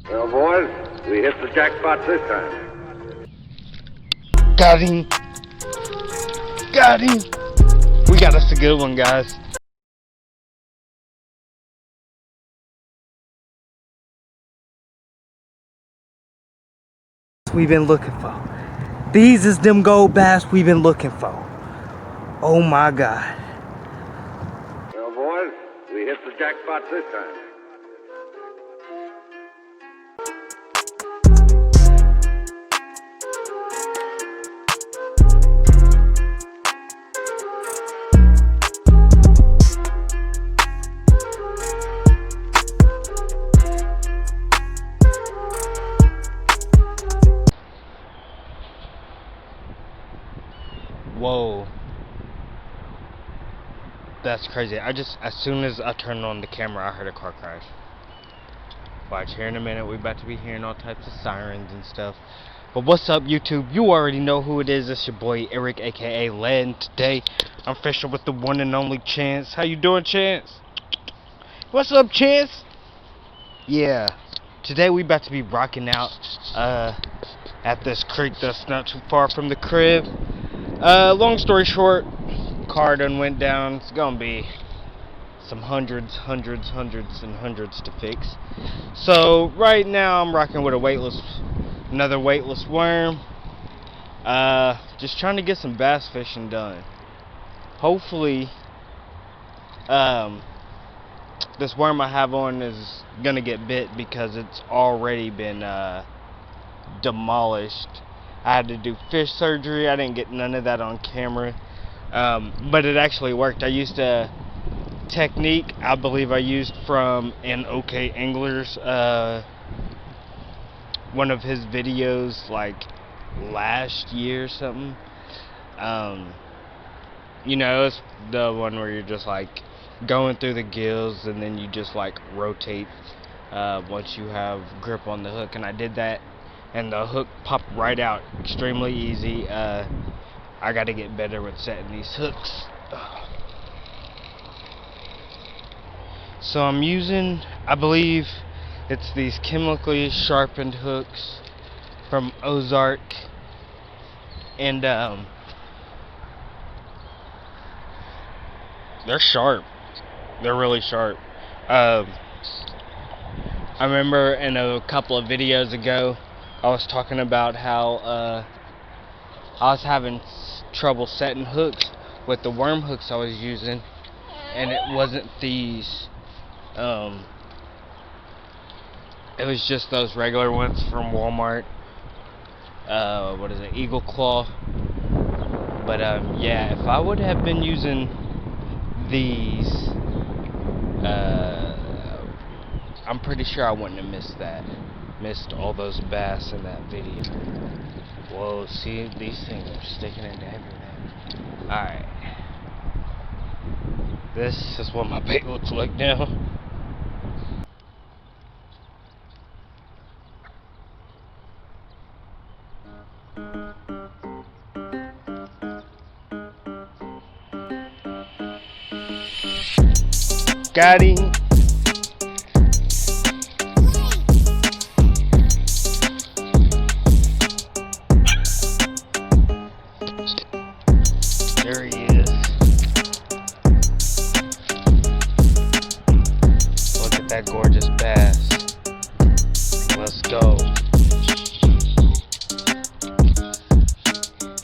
Well, boys, we hit the jackpot this time. Got him. Got him. We got us a good one, guys. We've been looking for. These is them gold bass we've been looking for. Oh my God. Well, boys, we hit the jackpot this time. Whoa. That's crazy. As soon as I turned on the camera, I heard a car crash. Watch, here in a minute, we're about to be hearing all types of sirens and stuff. But what's up, YouTube? You already know who it is. It's your boy, Eric, aka Len. Today, I'm fishing with the one and only Chance. How you doing, Chance? What's up, Chance? Yeah. Today, we about to be rocking out at this creek that's not too far from the crib. Long story short, car done went down. It's gonna be some hundreds to fix. So right now I'm rocking with another weightless worm. Just trying to get some bass fishing done. Hopefully, this worm I have on is gonna get bit because it's already been demolished. I had to do fish surgery. I didn't get none of that on camera, but it actually worked. I used a technique I believe I used from an OK Anglers, one of his videos like last year or something. You know, it's the one where you're just like going through the gills and then you just like rotate once you have grip on the hook, and I did that and the hook popped right out extremely easy. I gotta get better with setting these hooks. So I'm using, I believe it's these chemically sharpened hooks from Ozark, and they're sharp. They're really sharp. I remember in a couple of videos ago I was talking about how I was having trouble setting hooks with the worm hooks I was using, and it wasn't these. It was just those regular ones from Walmart. What is it? Eagle Claw. But yeah, if I would have been using these, I'm pretty sure I wouldn't have missed all those bass in that video. Whoa, see, these things are sticking into everything. Alright. This is what my bait looks like now. Got him. There he is. Look at that gorgeous bass. Let's go.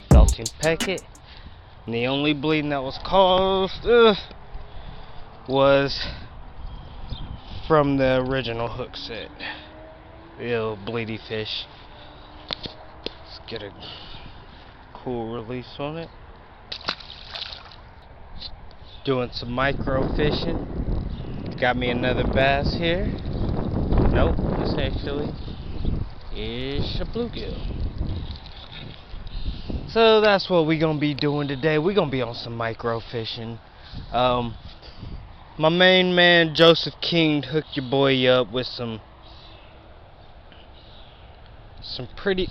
Felt him peck it. And the only bleeding that was caused was from the original hook set. Ew, bleedy fish. Let's get a cool release on it. Doing some micro fishing. Got me another bass here. Nope, this actually is a bluegill. So that's what we're gonna be doing today. We're gonna be on some micro fishing. My main man Joseph King hooked your boy up with some pretty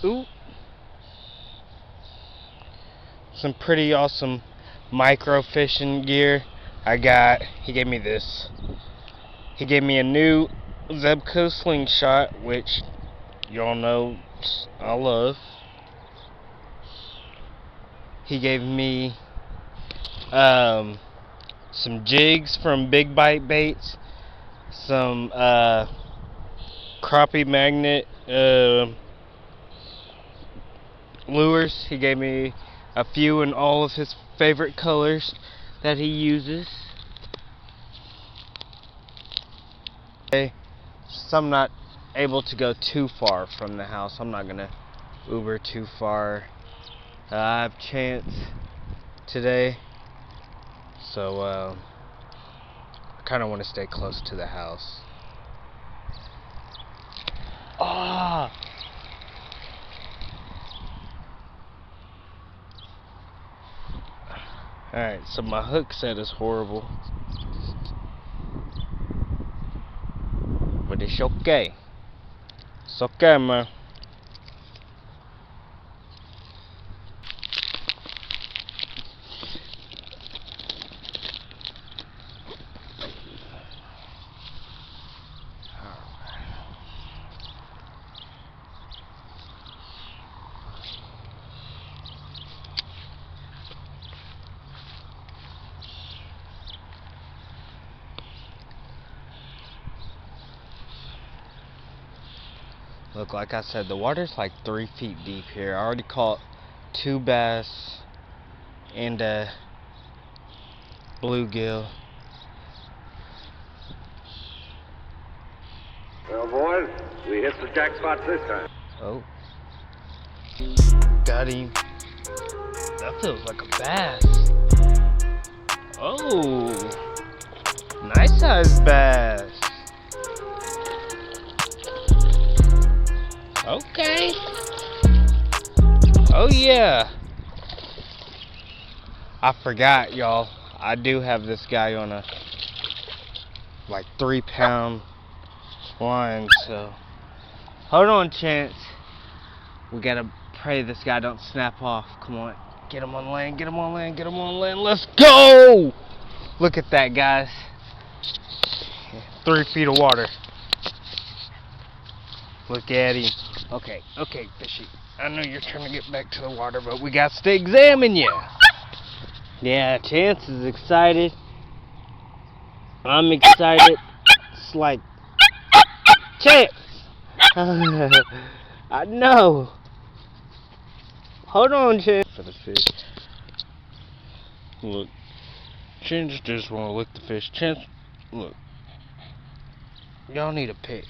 awesome micro fishing gear. He gave me this. He gave me a new Zebco slingshot, which y'all know I love. He gave me some jigs from Big Bite Baits, some crappie magnet lures. He gave me a few in all of his favorite colors that he uses. Okay, so I'm not able to go too far from the house. I'm not gonna Uber too far. I have Chance today, so I kind of want to stay close to the house. Ah! Alright, so my hook set is horrible, but it's okay. It's okay, man. Look, like I said, the water's like 3 feet deep here. I already caught 2 bass and a bluegill. Well, boys, we hit the jackpot this time. Oh. Got him. That feels like a bass. Oh. Nice sized bass. Okay. Oh yeah. I forgot, y'all. I do have this guy on a like 3-pound line, so hold on, Chance. We gotta pray this guy don't snap off. Come on. Get him on land, get him on land, get him on land. Let's go! Look at that, guys. 3 feet of water. Look at him. Okay, fishy. I know you're trying to get back to the water, but we got to examine you. Yeah, Chance is excited. I'm excited. It's like, Chance! I know. Hold on, Chance. For the fish. Look. Chance just want to lick the fish. Chance, look. Y'all need a pick.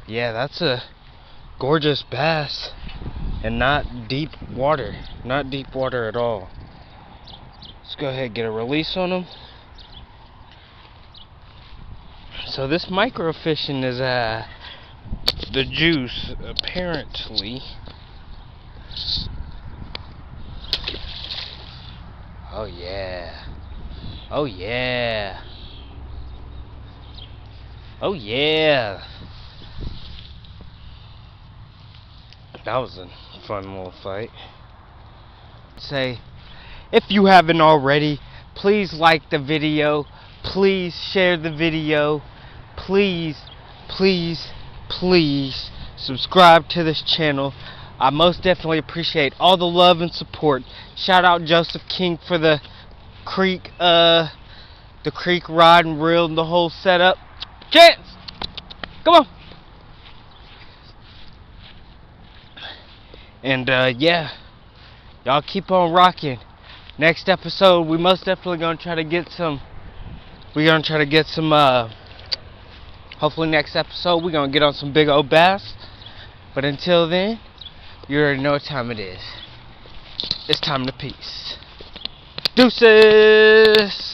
Yeah, that's a gorgeous bass. And not deep water. Not deep water at all. Let's go ahead and get a release on him. So this microfishing is the juice, apparently. Oh yeah. Oh yeah. Oh yeah. That was a fun little fight. Say, if you haven't already, please like the video. Please share the video. Please, please, please subscribe to this channel. I most definitely appreciate all the love and support. Shout out Joseph King for the creek rod and reel and the whole setup. Chance! Come on! And yeah, y'all keep on rocking. Next episode, we most definitely gonna try to get some. Hopefully next episode we're gonna get on some big old bass. But until then, you already know what time it is. It's time to peace. Deuces!